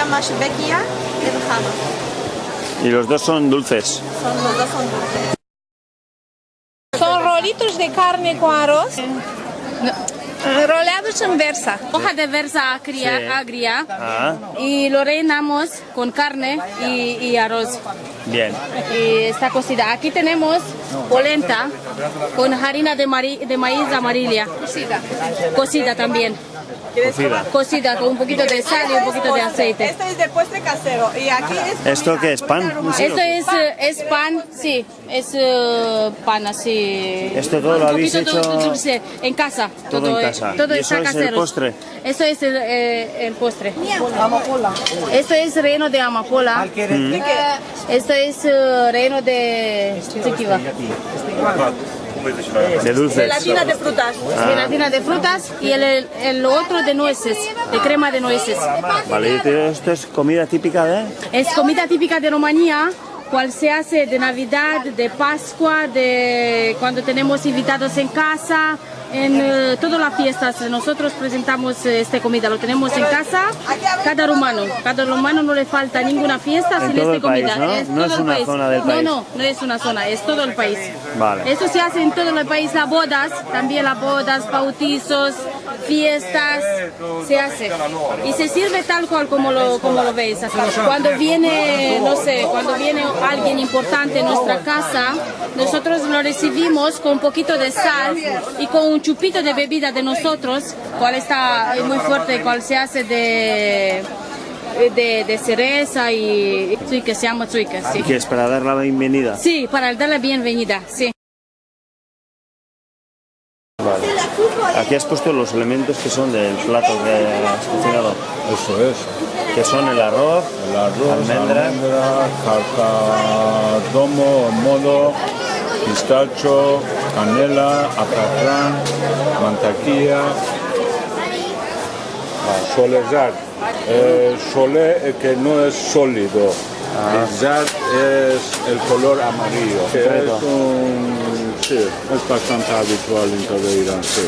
llama shbekia y rujano. Y los dos son dulces. Los dos son dulces. Son rolitos de carne con arroz. Roleados en versa. Hoja de versa agria, Sí. agria Ah, y lo rellenamos con carne y arroz. bien. Y está cocida. Aquí tenemos polenta con harina de maíz amarilla. Cocida también. Cocida. Cocida con un poquito de sal y un poquito de aceite. Este es de postre casero y aquí es ¿Esto qué es? ¿Pan? Esto es pan, sí, es pan así. ¿Esto todo lo habéis poquito hecho? dulce, en casa. Todo en casa. Todo ¿Y está eso es el casero. postre? Esto es el postre. Esto es relleno de amapola. Esto es relleno de chiquiva. De dulces. gelatina de frutas. Gelatina de frutas y el otro de nueces, de crema de nueces. Vale, ¿y esto es comida típica de...? Es comida típica de Rumanía, cual se hace de Navidad, de Pascua, de cuando tenemos invitados en casa, en todas las fiestas. Nosotros presentamos esta comida, lo tenemos en casa, cada rumano no le falta ninguna fiesta sin todo esta el país, comida. ¿no? Es No todo es el una país. zona del país. No es una zona, es todo el país. Vale. Eso se hace en todo el país, las bodas, también las bodas, bautizos, fiestas, se hace. Y se sirve tal cual como lo veis. Cuando viene, no sé, cuando viene alguien importante en nuestra casa, nosotros lo recibimos con un poquito de sal y con un chupito de bebida de nosotros, cual está muy fuerte, cual se hace de cereza y que se llama zuica, sí. ¿Y qué es para dar la bienvenida? Sí, para dar la bienvenida, sí. Vale. Aquí has puesto los elementos que son del plato que has cocinado. Eso es. Que son el arroz, almendra, cardamomo, modo, pistacho, canela, azafrán, mantequilla, solezar. Solé que no es sólido. El zar es el color amarillo. Es bastante habitual en todo Irán. Sí.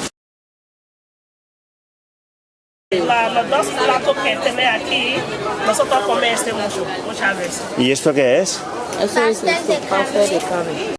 Los dos platos que tenemos aquí, nosotros comemos muchas veces. ¿Y esto qué es? Eso es el pastel de carne.